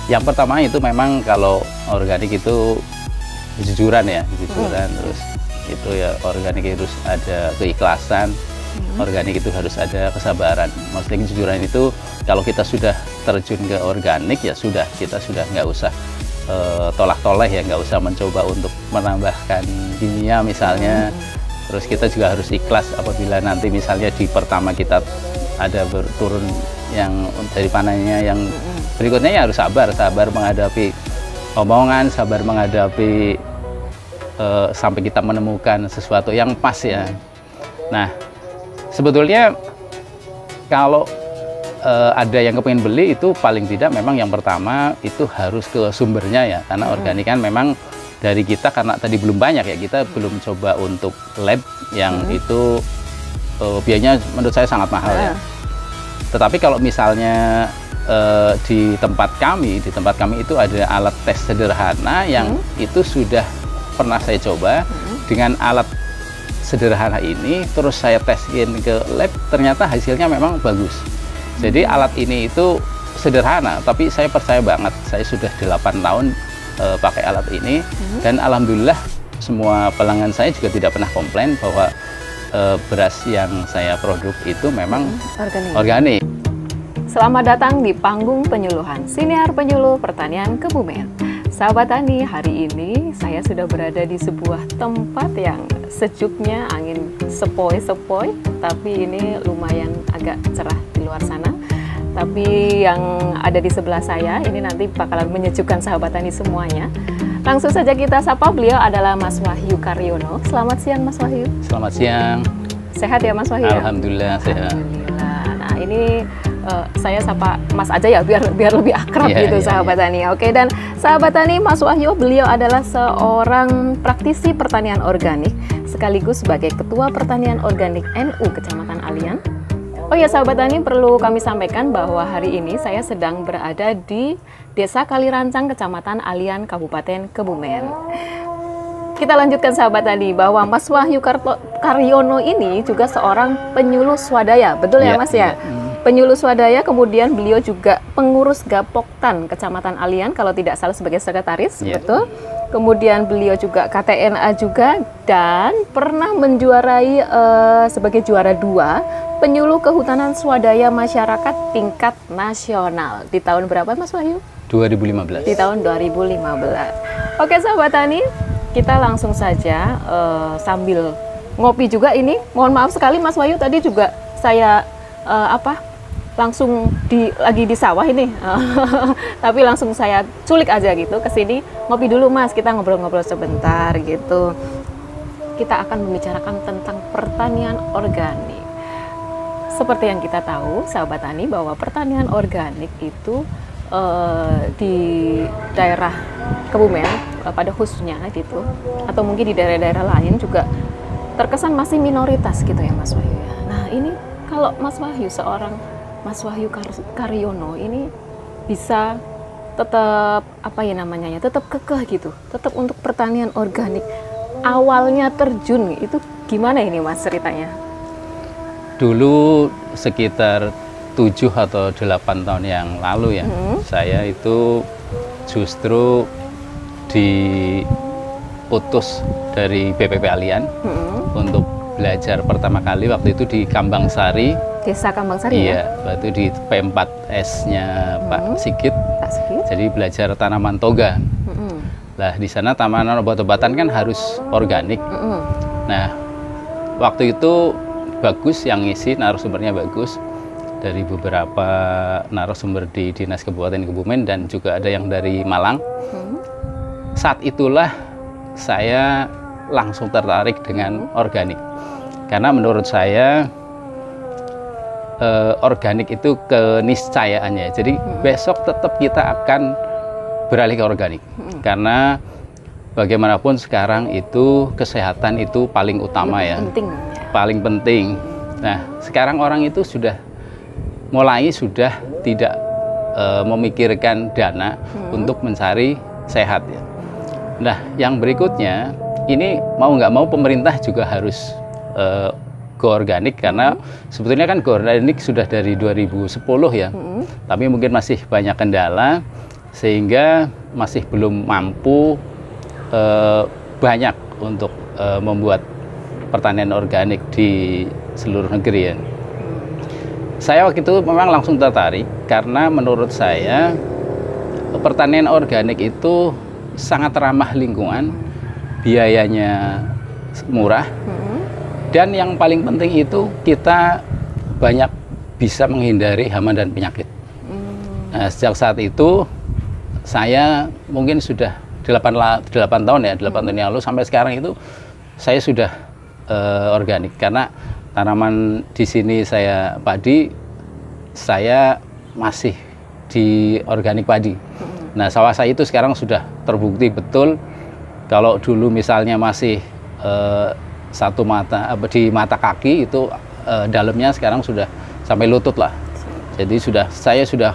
Yang pertama itu memang kalau organik itu kejujuran ya, kejujuran. Terus itu ya organik harus ada keikhlasan, organik itu harus ada kesabaran. Maksudnya kejujuran itu kalau kita sudah terjun ke organik ya sudah, kita sudah nggak usah tolak-toleh ya, nggak usah mencoba untuk menambahkan kimia misalnya. Terus kita juga harus ikhlas apabila nanti misalnya di pertama kita ada berturun yang dari panennya yang berikutnya ya harus sabar menghadapi omongan, sabar menghadapi sampai kita menemukan sesuatu yang pas ya. Nah, sebetulnya kalau ada yang kepingin beli itu paling tidak memang yang pertama itu harus ke sumbernya ya, karena organik kan memang dari kita karena tadi belum banyak ya, kita belum coba untuk lab yang itu biayanya menurut saya sangat mahal ya. Tetapi kalau misalnya di tempat kami itu ada alat tes sederhana yang itu sudah pernah saya coba. Dengan alat sederhana ini terus saya tesin ke lab, ternyata hasilnya memang bagus. Jadi alat ini itu sederhana tapi saya percaya banget, saya sudah 8 tahun pakai alat ini dan alhamdulillah semua pelanggan saya juga tidak pernah komplain bahwa beras yang saya produk itu memang organik. Selamat datang di panggung penyuluhan Siniar Penyuluh Pertanian Kebumen. Sahabat Tani, hari ini saya sudah berada di sebuah tempat yang sejuknya angin sepoi-sepoi, tapi ini lumayan agak cerah di luar sana. Tapi yang ada di sebelah saya ini nanti bakalan menyejukkan sahabat Tani semuanya. Langsung saja kita sapa, beliau adalah Mas Wahyu Karyono. Selamat siang Mas Wahyu. Selamat siang. Sehat ya Mas Wahyu? Alhamdulillah sehat. Alhamdulillah. Nah ini saya sapa Mas aja ya biar lebih akrab gitu sahabat Tani. Oke, dan sahabat Tani, Mas Wahyu beliau adalah seorang praktisi pertanian organik sekaligus sebagai Ketua Pertanian Organik NU Kecamatan Alian. Oh ya sahabat Tani, perlu kami sampaikan bahwa hari ini saya sedang berada di Desa Kalirancang, Kecamatan Alian, Kabupaten Kebumen. Kita lanjutkan sahabat Tani, bahwa Mas Wahyu Karyono ini juga seorang penyuluh swadaya, betul ya Mas ya? Penyuluh swadaya, kemudian beliau juga pengurus Gapoktan Kecamatan Alian, kalau tidak salah sebagai sekretaris, betul? Kemudian beliau juga KTNA juga, dan pernah menjuarai sebagai juara 2 penyuluh kehutanan swadaya masyarakat tingkat nasional. Di tahun berapa Mas Wahyu? 2015. Di tahun 2015. Oke sahabat Tani, kita langsung saja sambil ngopi juga ini. Mohon maaf sekali Mas Wahyu, tadi juga saya langsung lagi di sawah ini, tapi langsung saya culik aja gitu ke sini, ngopi dulu Mas, kita ngobrol-ngobrol sebentar gitu. Kita akan membicarakan tentang pertanian organik. Seperti yang kita tahu, sahabat Tani, bahwa pertanian organik itu di daerah Kebumen pada khususnya gitu, atau mungkin di daerah-daerah lain juga terkesan masih minoritas gitu ya Mas Wahyu. Nah ini kalau Mas Wahyu, seorang Mas Wahyu Karyono ini bisa tetap tetap kekeh gitu, tetap untuk pertanian organik. Awalnya terjun itu gimana ini Mas ceritanya? Dulu sekitar 7 atau 8 tahun yang lalu ya, saya itu justru diutus dari BPP Alian untuk belajar pertama kali waktu itu di Kambangsari. Desa Kambangsari ya? Iya, waktu di P4S-nya Pak Sigit. Jadi belajar tanaman toga. Lah di sana tanaman obat-obatan kan harus organik. Nah, waktu itu bagus yang ngisi, narasumbernya bagus. Dari beberapa narasumber di Dinas Kabupaten Kebumen dan juga ada yang dari Malang. Saat itulah saya langsung tertarik dengan organik. Karena menurut saya organik itu keniscayaannya. Jadi besok tetap kita akan beralih ke organik. Karena bagaimanapun sekarang itu kesehatan itu paling utama ya. Paling penting. Nah, sekarang orang itu sudah tidak memikirkan dana untuk mencari sehat ya. Nah, yang berikutnya ini mau nggak mau pemerintah juga harus go organik, karena sebetulnya kan go organik sudah dari 2010 ya, tapi mungkin masih banyak kendala sehingga masih belum mampu banyak untuk membuat pertanian organik di seluruh negeri ya. Saya waktu itu memang langsung tertarik karena menurut saya pertanian organik itu sangat ramah lingkungan, biayanya murah, dan yang paling penting itu kita banyak bisa menghindari hama dan penyakit. Nah, sejak saat itu saya mungkin sudah 8 tahun ya, 8 tahun yang lalu sampai sekarang itu saya sudah organik karena tanaman di sini saya padi, saya masih di organik padi. Nah, sawah saya itu sekarang sudah terbukti betul. Kalau dulu misalnya masih satu mata di mata kaki itu dalamnya sekarang sudah sampai lutut lah. Jadi saya sudah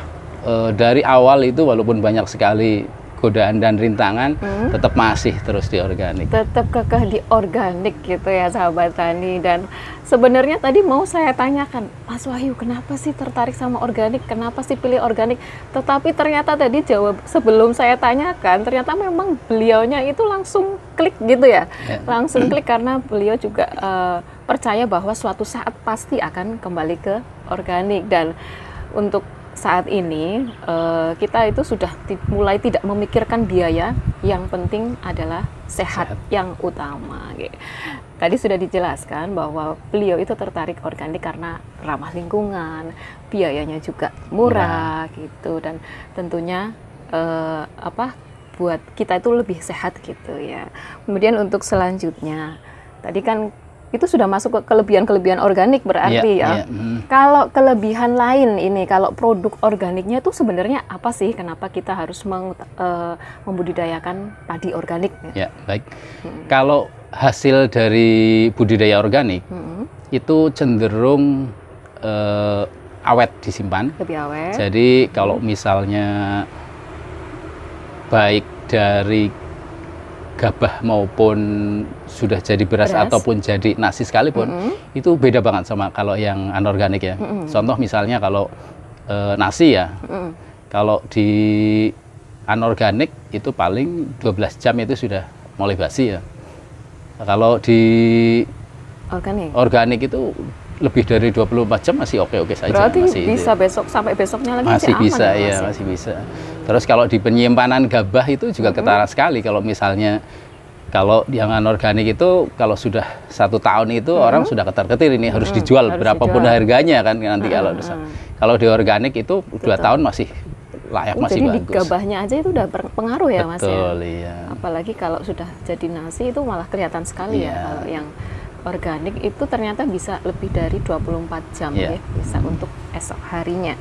dari awal itu walaupun banyak sekali godaan dan rintangan, tetap masih terus di organik. Tetap kekeh di organik gitu ya sahabat tani. Dan sebenarnya tadi mau saya tanyakan, Mas Wahyu kenapa sih tertarik sama organik? Kenapa sih pilih organik? Tetapi ternyata tadi jawab sebelum saya tanyakan, ternyata memang beliaunya itu langsung klik gitu ya. Langsung klik karena beliau juga percaya bahwa suatu saat pasti akan kembali ke organik. Dan untuk saat ini kita itu sudah mulai tidak memikirkan biaya, yang penting adalah sehat yang utama. Tadi sudah dijelaskan bahwa beliau itu tertarik organik karena ramah lingkungan, biayanya juga murah gitu, dan tentunya buat kita itu lebih sehat gitu ya. Kemudian untuk selanjutnya, tadi kan itu sudah masuk ke kelebihan-kelebihan organik berarti ya. Kalau kelebihan lain ini, kalau produk organiknya itu sebenarnya apa sih? Kenapa kita harus membudidayakan padi organik? Ya, baik. Kalau hasil dari budidaya organik itu cenderung awet disimpan. Lebih awet. Jadi kalau misalnya baik dari gabah maupun sudah jadi beras ataupun jadi nasi sekalipun, itu beda banget sama kalau yang anorganik ya. Contoh misalnya kalau nasi ya, kalau di anorganik itu paling 12 jam itu sudah mulai basi ya. Kalau di organik itu lebih dari 24 jam masih oke-oke saja. Berarti masih bisa besok sampai besoknya lagi masih aman bisa ya, masih bisa. Terus kalau di penyimpanan gabah itu juga ketara sekali. Kalau misalnya kalau yang anorganik itu kalau sudah 1 tahun itu orang sudah ketar-ketir ini harus dijual berapapun harganya kan nanti kalau di organik itu 2 tahun masih layak, masih jadi bagus. Di gabahnya aja itu udah berpengaruh ya. Betul, Mas ya. Iya. Apalagi kalau sudah jadi nasi itu malah kelihatan sekali ya. Kalau yang organik itu ternyata bisa lebih dari 24 jam ya, bisa untuk esok harinya.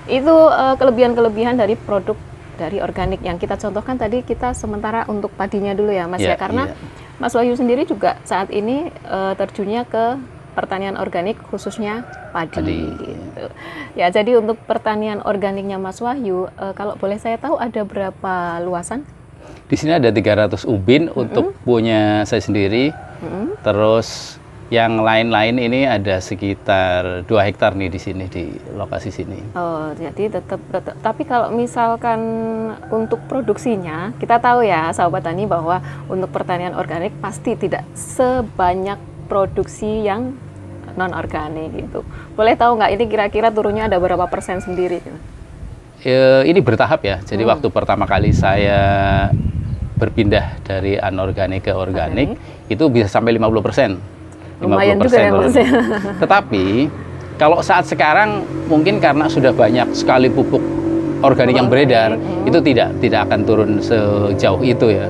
Itu kelebihan-kelebihan dari produk dari organik yang kita contohkan tadi. Kita sementara untuk padinya dulu ya Mas ya, karena Mas Wahyu sendiri juga saat ini terjunnya ke pertanian organik khususnya padi. Gitu. Ya, jadi untuk pertanian organiknya Mas Wahyu, kalau boleh saya tahu ada berapa luasan? Di sini ada 300 ubin untuk punya saya sendiri. Terus yang lain-lain ini ada sekitar 2 hektar nih di sini, di lokasi sini. Oh, jadi tetap. Tapi kalau misalkan untuk produksinya, kita tahu ya sahabat tani bahwa untuk pertanian organik pasti tidak sebanyak produksi yang non organik gitu. Boleh tahu nggak ini kira-kira turunnya ada berapa persen sendiri? Ini bertahap ya. Jadi waktu pertama kali saya berpindah dari anorganik ke organik itu bisa sampai 50%. Lumayan juga ya Mas. Tetapi kalau saat sekarang mungkin karena sudah banyak sekali pupuk organik yang beredar, itu tidak akan turun sejauh itu ya.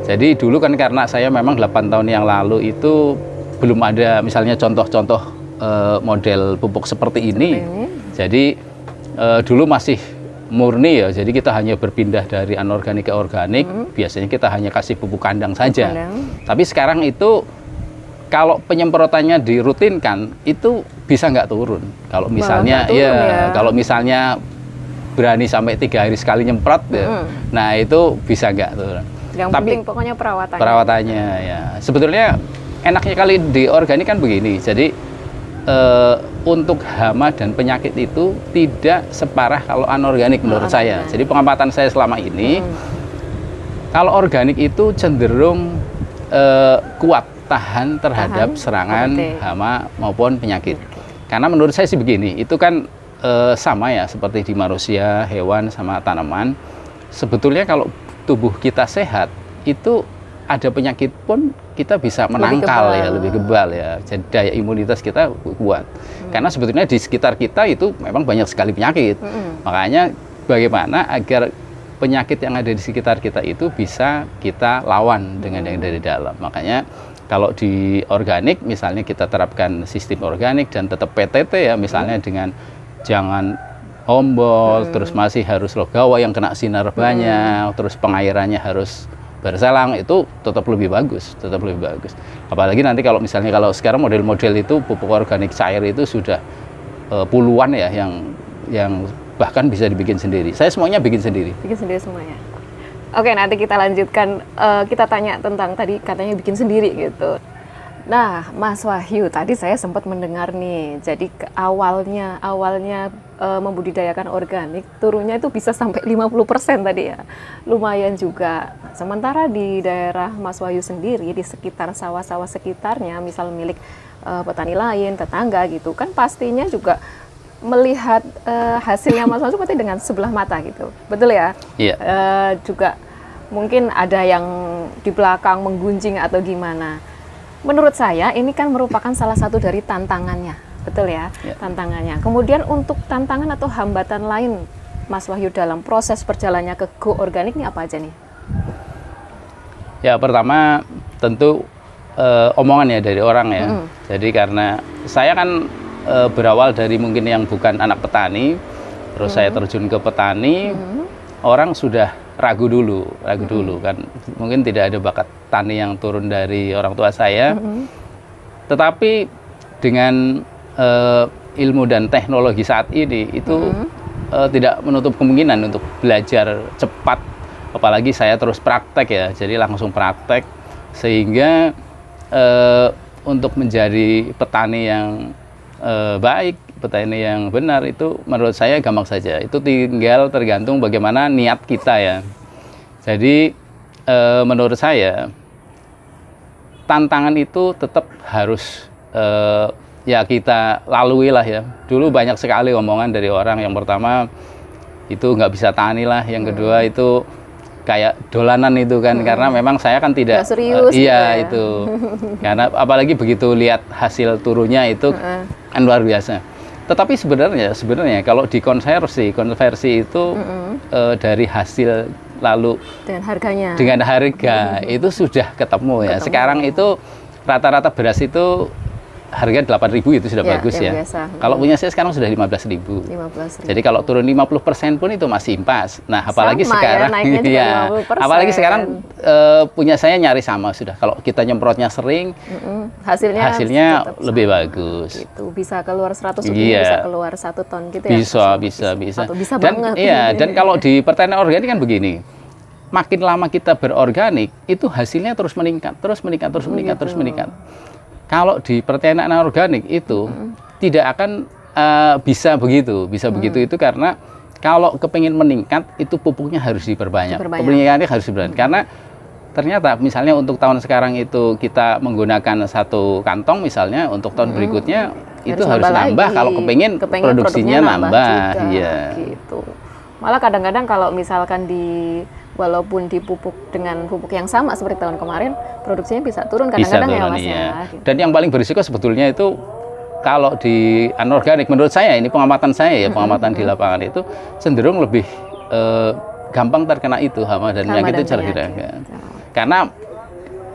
Jadi dulu kan karena saya memang 8 tahun yang lalu itu belum ada misalnya contoh-contoh model pupuk seperti ini. Jadi dulu masih murni ya, jadi kita hanya berpindah dari anorganik ke organik. Biasanya kita hanya kasih pupuk kandang saja. Tapi sekarang itu kalau penyemprotannya dirutinkan itu bisa nggak turun. Kalau misalnya kalau misalnya berani sampai 3 hari sekali nyemprot ya, nah itu bisa nggak turun. Yang penting pokoknya perawatannya. Perawatannya ya. Sebetulnya enaknya kali di organik kan begini. Jadi untuk hama dan penyakit itu tidak separah kalau anorganik menurut saya. Jadi pengamatan saya selama ini, kalau organik itu cenderung kuat tahan terhadap serangan hama maupun penyakit. Karena menurut saya sih begini, itu kan sama ya seperti di manusia, hewan, sama tanaman. Sebetulnya kalau tubuh kita sehat, itu ada penyakit pun kita bisa menangkal lebih kebal ya. Jadi daya imunitas kita kuat. Karena sebetulnya di sekitar kita itu memang banyak sekali penyakit. Makanya bagaimana agar penyakit yang ada di sekitar kita itu bisa kita lawan dengan yang dari dalam. Makanya kalau di organik misalnya kita terapkan sistem organik dan tetap PTT ya, misalnya dengan jangan ombol, terus masih harus logawa yang kena sinar banyak, terus pengairannya harus berselang, itu tetap lebih bagus, Apalagi nanti kalau misalnya kalau sekarang model-model itu pupuk organik cair itu sudah puluhan ya, yang bahkan bisa dibikin sendiri. Saya semuanya bikin sendiri. Bikin sendiri semuanya. Oke, nanti kita lanjutkan, kita tanya tentang tadi katanya bikin sendiri gitu. Nah, Mas Wahyu, tadi saya sempat mendengar nih, jadi awalnya membudidayakan organik, turunnya itu bisa sampai 50% tadi ya. Lumayan juga. Sementara di daerah Mas Wahyu sendiri, di sekitar sawah-sawah sekitarnya, misal milik petani lain, tetangga gitu, kan pastinya juga melihat hasilnya Mas Wahyu seperti dengan sebelah mata gitu. Betul ya? Iya. Juga mungkin ada yang di belakang menggunjing atau gimana. Menurut saya ini kan merupakan salah satu dari tantangannya, betul ya? Tantangannya. Kemudian untuk tantangan atau hambatan lain, Mas Wahyu, dalam proses berjalannya ke Go Organik ini apa aja nih? Ya, pertama tentu omongan ya dari orang ya. Jadi karena saya kan berawal dari mungkin yang bukan anak petani, terus saya terjun ke petani, orang sudah ragu dulu kan, mungkin tidak ada bakat tani yang turun dari orang tua saya, tetapi dengan ilmu dan teknologi saat ini itu tidak menutup kemungkinan untuk belajar cepat, apalagi saya terus praktek ya, jadi langsung praktek, sehingga untuk menjadi petani yang baik, petani yang benar itu menurut saya gampang saja. Itu tinggal tergantung bagaimana niat kita ya. Jadi menurut saya tantangan itu tetap harus ya kita lalui lah ya. Dulu banyak sekali omongan dari orang. Yang pertama itu nggak bisa tani lah, yang kedua itu kayak dolanan itu kan, karena memang saya kan tidak serius iya gitu ya. Itu karena apalagi begitu lihat hasil turunnya itu kan luar biasa. Tetapi sebenarnya kalau dikonversi itu dari hasil lalu dengan harga itu sudah ketemu ya. Sekarang itu rata-rata beras itu harga 8.000 itu sudah bagus ya. Kalau punya saya sekarang sudah 15.000. Jadi kalau turun 50% pun itu masih impas. Nah, apalagi sekarang ya, apalagi sekarang punya saya nyari sama sudah. Kalau kita nyemprotnya sering, hasilnya lebih bagus. Gitu. Bisa keluar 100 ribu, bisa keluar 1 ton gitu ya. Bisa. Atau bisa dan, banget. Iya, dan kalau di pertanian organik kan begini. Makin lama kita berorganik, itu hasilnya terus meningkat. Kalau di pertanian organik itu tidak akan bisa begitu itu karena kalau kepingin meningkat itu pupuknya harus diperbanyak. Pupuknya harus diperbanyak karena ternyata misalnya untuk tahun sekarang itu kita menggunakan 1 kantong misalnya, untuk tahun berikutnya itu harus nambah kalau kepingin produksinya nambah. Iya. Gitu. Malah kadang-kadang kalau misalkan walaupun dipupuk dengan pupuk yang sama seperti tahun kemarin, produksinya bisa turun kadang-kadang ya Mas ya. Dan yang paling berisiko sebetulnya itu kalau di anorganik, menurut saya ini pengamatan saya ya, pengamatan di lapangan itu cenderung lebih gampang terkena itu hama dan penyakit itu karena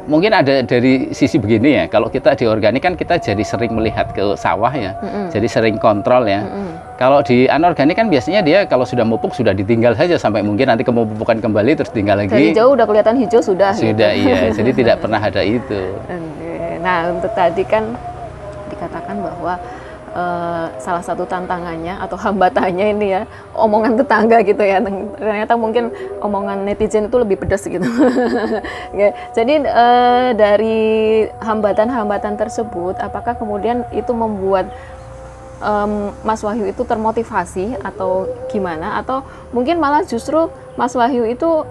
mungkin ada dari sisi begini ya, kalau kita di organik kan kita jadi sering melihat ke sawah ya, jadi sering kontrol ya. Kalau di anorganik kan biasanya dia kalau sudah mupuk sudah ditinggal saja sampai mungkin nanti kemupukan kembali terus tinggal lagi. Dari jauh udah kelihatan hijau sudah. Iya, jadi tidak pernah ada itu. Nah, untuk tadi kan dikatakan bahwa salah satu tantangannya atau hambatannya ini ya, omongan tetangga gitu ya. Ternyata mungkin omongan netizen itu lebih pedas gitu. Jadi dari hambatan-hambatan tersebut, apakah kemudian itu membuat Mas Wahyu itu termotivasi atau gimana, atau mungkin malah justru Mas Wahyu itu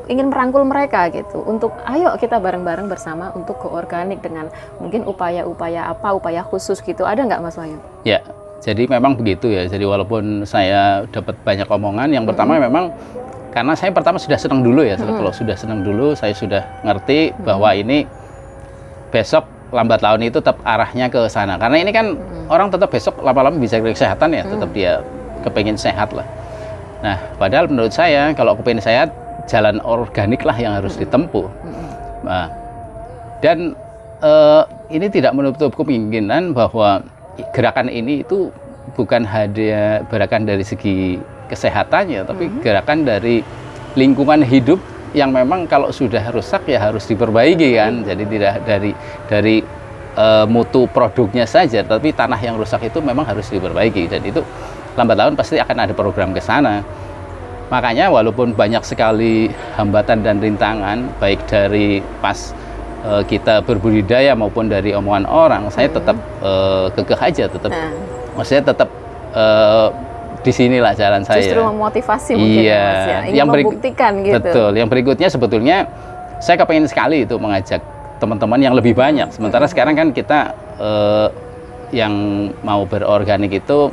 ingin merangkul mereka gitu untuk ayo kita bareng-bareng bersama untuk ke organik dengan mungkin upaya-upaya khusus gitu, ada nggak Mas Wahyu? Ya, jadi memang begitu ya. Jadi walaupun saya dapat banyak omongan, yang pertama memang karena saya pertama sudah senang dulu ya. Kalau sudah senang dulu, saya sudah ngerti bahwa ini besok lambat laun itu tetap arahnya ke sana. Karena ini kan orang tetap besok lama-lama bisa kesehatan ya, tetap dia kepengen sehat lah. Nah, padahal menurut saya kalau kepengen sehat, jalan organik lah yang harus ditempuh. Nah, dan ini tidak menutup kemungkinan bahwa gerakan ini itu bukan hanya gerakan dari segi kesehatannya, tapi gerakan dari lingkungan hidup yang memang kalau sudah rusak ya harus diperbaiki kan. Jadi tidak dari mutu produknya saja, tapi tanah yang rusak itu memang harus diperbaiki, dan itu lambat laun pasti akan ada program ke sana. Makanya walaupun banyak sekali hambatan dan rintangan baik dari pas kita berbudidaya maupun dari omongan orang, saya tetap kekeh aja, tetap maksudnya tetap di sinilah jalan saya. Justru memotivasi mungkin iya, ya, Mas, ya. Ingin membuktikan gitu. Betul. Yang berikutnya sebetulnya saya kepengen sekali itu mengajak teman-teman yang lebih banyak. Sementara sekarang kan kita yang mau berorganik itu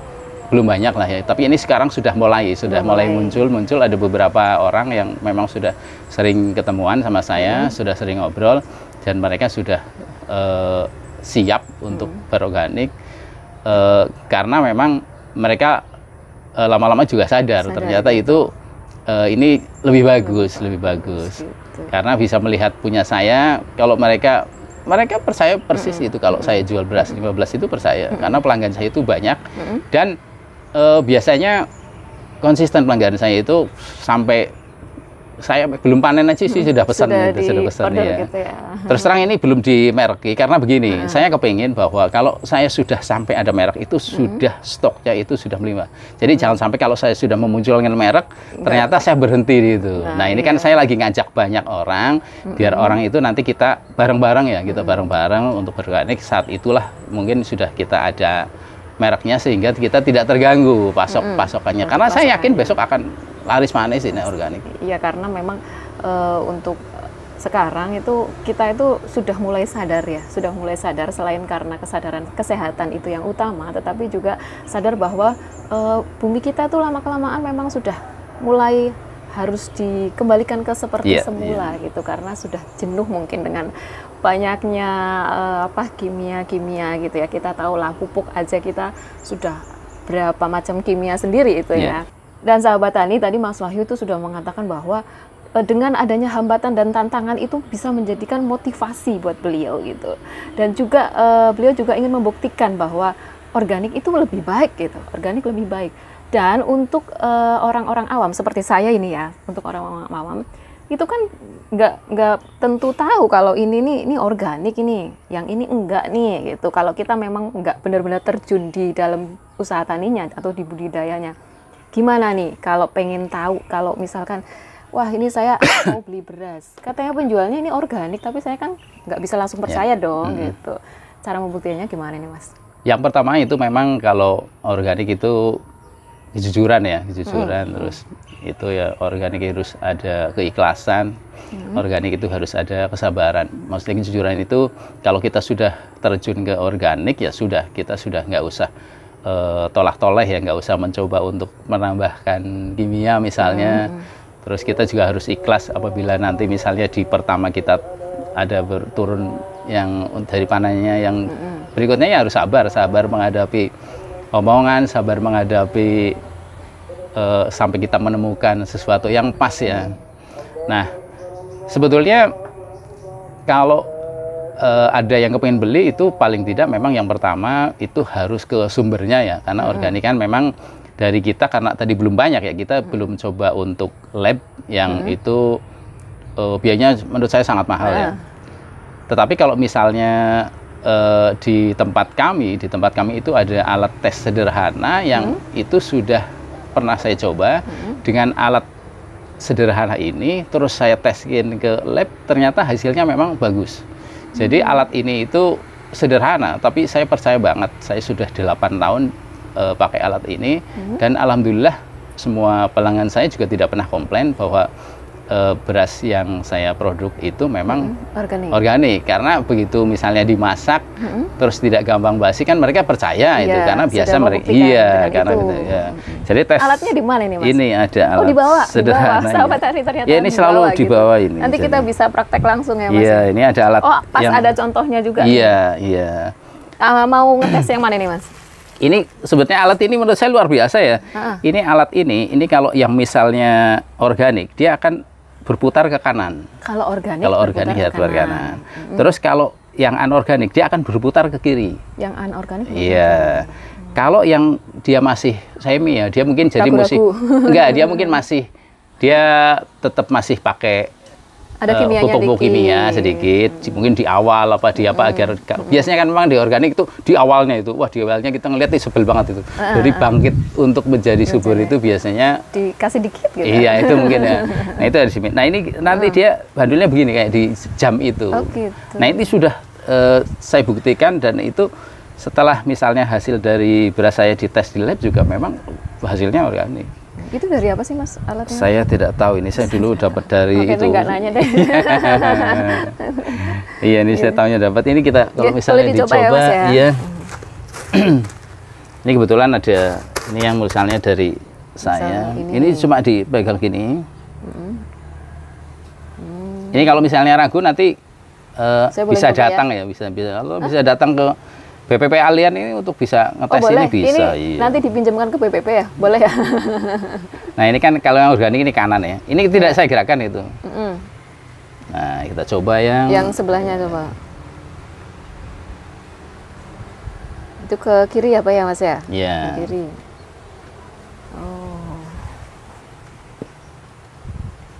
belum banyak lah ya. Tapi ini sekarang sudah mulai muncul ada beberapa orang yang memang sudah sering ketemuan sama saya, sudah sering ngobrol, dan mereka sudah siap untuk berorganik karena memang mereka lama-lama juga sadar ternyata itu ini lebih bagus gitu. Karena bisa melihat punya saya, kalau mereka percaya persis itu kalau saya jual beras 15 itu percaya, karena pelanggan saya itu banyak dan biasanya konsisten pelanggan saya itu sampai saya belum panen aja sih sudah pesan ya. Gitu ya. Terus terang ini belum dimerki karena begini, saya kepingin bahwa kalau saya sudah sampai ada merek itu sudah stoknya itu sudah melimpah. Jadi jangan sampai kalau saya sudah memunculkan merek ternyata saya berhenti di itu. Nah, ini kan saya lagi ngajak banyak orang biar orang itu nanti kita bareng-bareng ya, kita bareng-bareng untuk berorganik. Saat itulah mungkin sudah kita ada mereknya sehingga kita tidak terganggu pasokannya. Karena saya yakin besok akan laris manis ini organik. Iya, karena memang untuk sekarang itu kita itu sudah mulai sadar selain karena kesadaran kesehatan itu yang utama, tetapi juga sadar bahwa bumi kita tuh lama-kelamaan memang sudah mulai harus dikembalikan ke seperti semula gitu, karena sudah jenuh mungkin dengan banyaknya kimia gitu ya. Kita tahu lah pupuk aja kita sudah berapa macam kimia sendiri itu ya. Dan sahabat tani, tadi Mas Wahyu itu sudah mengatakan bahwa dengan adanya hambatan dan tantangan itu bisa menjadikan motivasi buat beliau gitu. Dan juga beliau juga ingin membuktikan bahwa organik itu lebih baik gitu, organik lebih baik. Dan untuk orang-orang awam seperti saya ini ya, untuk orang-orang awam itu kan nggak tentu tahu kalau ini organik, yang ini enggak nih gitu. Kalau kita memang nggak benar-benar terjun di dalam usaha taninya atau di budidayanya. Gimana nih kalau pengen tahu, kalau misalkan wah ini saya mau beli beras, katanya penjualnya ini organik, tapi saya kan nggak bisa langsung percaya dong gitu. Cara membuktikannya gimana nih Mas? Yang pertama itu memang kalau organik itu kejujuran ya, terus itu ya organik harus ada keikhlasan, organik itu harus ada kesabaran. Maksudnya kejujuran itu kalau kita sudah terjun ke organik ya sudah, kita sudah nggak usah tolak-toleh ya, nggak usah mencoba untuk menambahkan kimia misalnya. Terus kita juga harus ikhlas apabila nanti misalnya di pertama kita ada berturun yang dari panennya yang berikutnya ya harus sabar menghadapi omongan, sabar menghadapi sampai kita menemukan sesuatu yang pas ya. Nah, sebetulnya kalau ada yang kepengen beli itu paling tidak memang yang pertama itu harus ke sumbernya ya, karena organik kan memang dari kita karena tadi belum banyak ya, kita belum coba untuk lab yang itu biayanya menurut saya sangat mahal ya. Tetapi kalau misalnya di tempat kami itu ada alat tes sederhana yang itu sudah pernah saya coba. Dengan alat sederhana ini terus saya teskin ke lab, ternyata hasilnya memang bagus. Jadi alat ini itu sederhana, tapi saya percaya banget, saya sudah 8 tahun pakai alat ini, dan alhamdulillah semua pelanggan saya juga tidak pernah komplain bahwa beras yang saya produk itu memang organik. Karena begitu misalnya dimasak terus tidak gampang basi kan mereka percaya itu, karena biasa mereka karena gitu, ya. Jadi tes alatnya di mana ini Mas? Ini ada alat di bawah, sederhana. Sahabat Tani ternyata ya ini selalu di bawah gitu. Ini. Nanti kita bisa praktek langsung ya Mas. Iya, ini ada alat. Oh, pas ada contohnya juga. Iya, iya. Mau ngetes yang mana nih Mas? Ini sebetulnya alat ini menurut saya luar biasa ya. Ini alat ini kalau yang misalnya organik dia akan berputar ke kanan. Kalau organik ya berputar ke kanan. Terus kalau yang anorganik dia akan berputar ke kiri. Yang anorganik? Iya. Kalau yang dia masih semi ya, dia mungkin jadi musik. Enggak, dia mungkin masih tetap masih pakai pupuk kimia sedikit, mungkin di awal apa di apa agar biasanya kan memang di organik itu di awalnya itu, wah di awalnya kita ngeliat sebel banget itu. Jadi bangkit untuk menjadi subur itu biasanya dikasih dikit gitu. Iya, itu mungkin ya. Nah, itu harus nah ini nanti dia bandulnya begini kayak di jam itu. Gitu. Nah, ini sudah saya buktikan, dan itu setelah misalnya hasil dari beras saya dites di lab juga memang hasilnya organik. Itu dari apa sih Mas alatnya? Saya tidak tahu, ini saya dulu dapat dari itu. Nggak nanya deh. Iya, ini saya tahunya dapat. Ini kita kalau misalnya dicoba ya, Mas, ya? Iya. Ini kebetulan ada ini yang misalnya dari saya. Ini cuma dipegang gini. Ini kalau misalnya ragu nanti bisa datang ya, bisa kalau bisa datang ke BPP Alian ini untuk bisa ngetes ini bisa. Ini nanti dipinjamkan ke BPP ya, boleh ya? Nah ini kan kalau yang organik ini kanan ya. Ini tidak saya gerakkan itu. Nah kita coba yang sebelahnya coba. Itu ke kiri apa ya Mas ya? Iya. Ke kiri.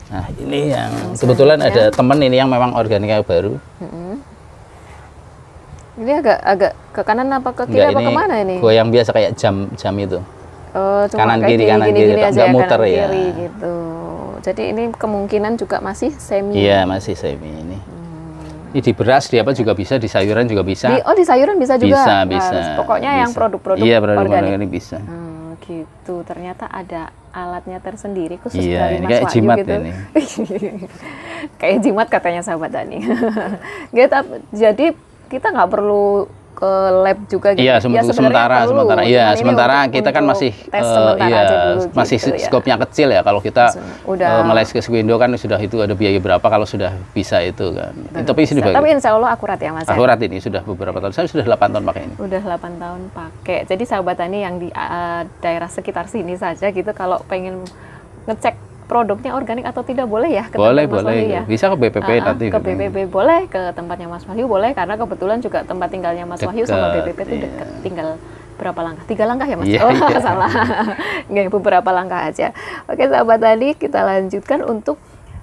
Nah ini yang kebetulan ada temen ini yang memang organik baru. Ini agak ke kanan apa ke kiri apa kemana ini? Goyang biasa kayak jam itu. Kanan kiri nggak muter ya. Gitu. Jadi ini kemungkinan juga masih semi. Iya masih semi ini. Ini di beras, di apa juga bisa, di sayuran juga bisa. Di sayuran bisa juga. Bisa. Pokoknya yang produk-produk organik bisa. Gitu. Ternyata ada alatnya tersendiri khusus dari Mas kayak Wahyu jimat gitu. Ini. Kayak jimat katanya sahabat Tani. Jadi kita nggak perlu ke lab juga gitu. Iya, sementara kita kan masih masih gitu, skopnya kecil ya. Kalau kita ngeles ke Squindo kan sudah itu ada biaya berapa kalau sudah bisa itu kan. Tapi insya Allah akurat ya Mas. Akurat ini sudah beberapa tahun. Saya sudah 8 tahun pakai ini. Udah 8 tahun pakai. Jadi sahabat Tani yang di daerah sekitar sini saja gitu kalau pengen ngecek produknya organik atau tidak boleh ya ke boleh Mas Wahyu ya? Bisa ke BPP nanti ke BPP boleh, ke tempatnya Mas Wahyu boleh, karena kebetulan juga tempat tinggalnya Mas Wahyu sama BPP itu dekat, tinggal berapa langkah? 3 langkah ya Mas? Salah nggak, beberapa langkah aja. Oke sahabat Tani, kita lanjutkan untuk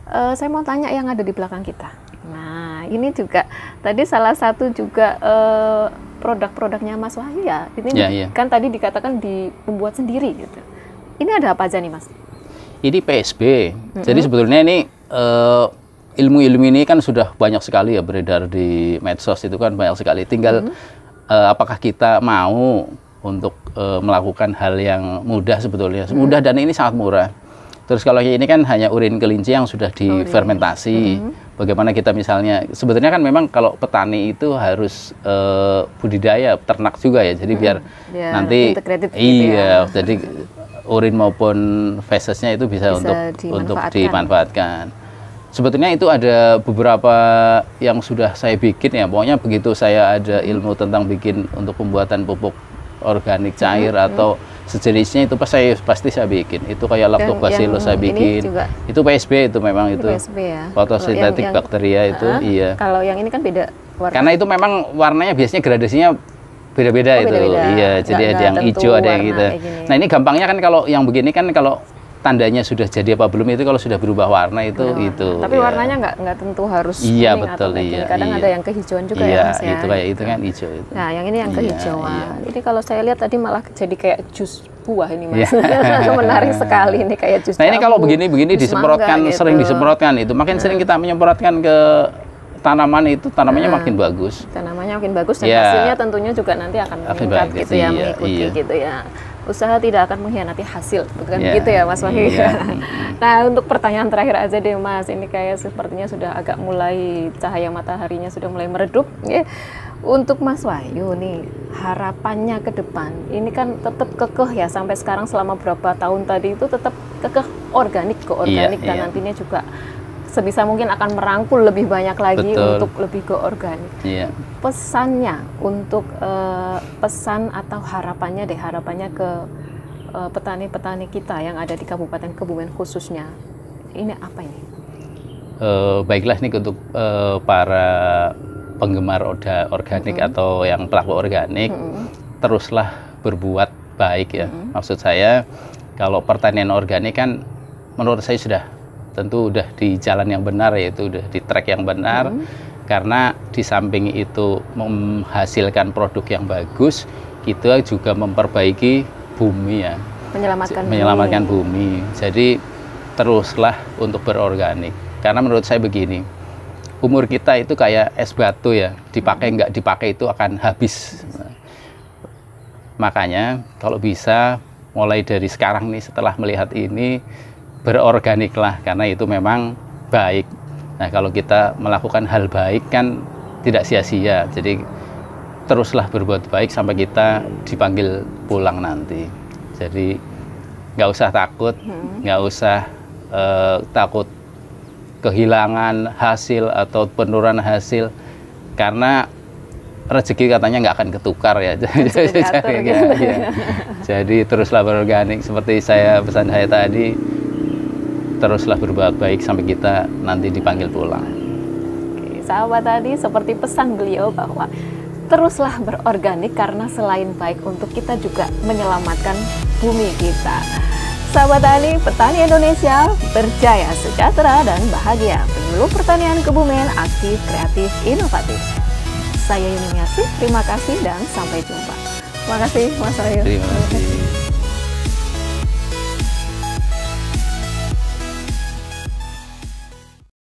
saya mau tanya yang ada di belakang kita. Nah ini juga tadi salah satu juga produk-produknya Mas Wahyu ya, ini kan tadi dikatakan membuat sendiri gitu. Ini ada apa aja nih Mas? Ini PSB. Jadi sebetulnya ini ilmu-ilmu ini kan sudah banyak sekali ya beredar di medsos, itu kan banyak sekali. Tinggal apakah kita mau untuk melakukan hal yang mudah sebetulnya. Mudah dan ini sangat murah. Terus kalau ini kan hanya urin kelinci yang sudah difermentasi. Bagaimana kita misalnya, sebetulnya kan memang kalau petani itu harus budidaya ternak juga ya. Jadi biar nanti jadi urin maupun fesesnya itu bisa untuk dimanfaatkan. Sebetulnya itu ada beberapa yang sudah saya bikin ya. Pokoknya begitu saya ada ilmu tentang bikin untuk pembuatan pupuk organik cair atau sejenisnya itu pasti saya bikin. Itu kayak lactobacillus saya bikin. Itu PSB itu memang itu. Fotosintetik bakteria itu iya. Kalau yang ini kan beda warna. Karena itu memang warnanya biasanya gradasinya beda-beda itu. Iya, jadi ada yang hijau, ada yang gitu. Nah, ini gampangnya kan kalau yang begini kan kalau tandanya sudah jadi apa belum itu kalau sudah berubah warna itu Tapi warnanya nggak tentu harus kuning betul, atau iya, kadang ada yang kehijauan juga ya Mas ya. Itu kayak itu kan hijau itu. Nah, yang ini yang kehijauan. Ini kalau saya lihat tadi malah jadi kayak jus buah ini Mas. Menarik sekali ini kayak jus. Nah, ini kalau begini disemprotkan gitu. Sering disemprotkan itu. Makin sering kita menyemprotkan ke tanamannya makin bagus. Tanamannya makin bagus dan Ya. hasilnya tentunya juga nanti akan meningkat bagus, gitu ya, iya, mengikuti iya. gitu ya. Usaha tidak akan mengkhianati hasil, bukan Iya, begitu ya Mas Wahyu? iya. Nah, untuk pertanyaan terakhir aja deh Mas, ini kayak sepertinya sudah agak mulai cahaya mataharinya sudah mulai meredup. Ya. Untuk Mas Wahyu nih, harapannya ke depan, ini kan tetap kekeh ya sampai sekarang selama berapa tahun tadi itu tetap kekeh organik ke organik dan Iya. nantinya juga sebisa mungkin akan merangkul lebih banyak lagi Betul. untuk lebih ke organik. Iya. Pesannya untuk pesan atau harapannya ke petani-petani kita yang ada di Kabupaten Kebumen khususnya, ini apa ini? Baiklah nih untuk para penggemar organik atau yang pelaku organik, teruslah berbuat baik ya. Maksud saya, kalau pertanian organik kan menurut saya sudah di jalan yang benar, yaitu udah di track yang benar, karena di samping itu menghasilkan produk yang bagus, kita juga memperbaiki bumi ya, menyelamatkan bumi. Jadi teruslah untuk berorganik, karena menurut saya begini, umur kita itu kayak es batu ya, dipakai nggak dipakai itu akan habis. Makanya kalau bisa mulai dari sekarang nih, setelah melihat ini, berorganiklah, karena itu memang baik. Nah, kalau kita melakukan hal baik kan tidak sia-sia, jadi teruslah berbuat baik sampai kita dipanggil pulang nanti. Jadi nggak usah takut, nggak usah takut kehilangan hasil atau penurunan hasil, karena rezeki katanya nggak akan ketukar ya. Jadi teruslah berorganik, seperti pesan saya tadi, teruslah berbuat baik sampai kita nanti dipanggil pulang. Oke, sahabat tadi seperti pesan beliau bahwa teruslah berorganik karena selain baik untuk kita juga menyelamatkan bumi kita. Sahabat tani, petani Indonesia berjaya, sejahtera, dan bahagia. Penyuluh pertanian Kebumen, aktif, kreatif, inovatif. Saya Yuni Miasi, terima kasih dan sampai jumpa. Terima kasih Mas Wahyu. Terima kasih.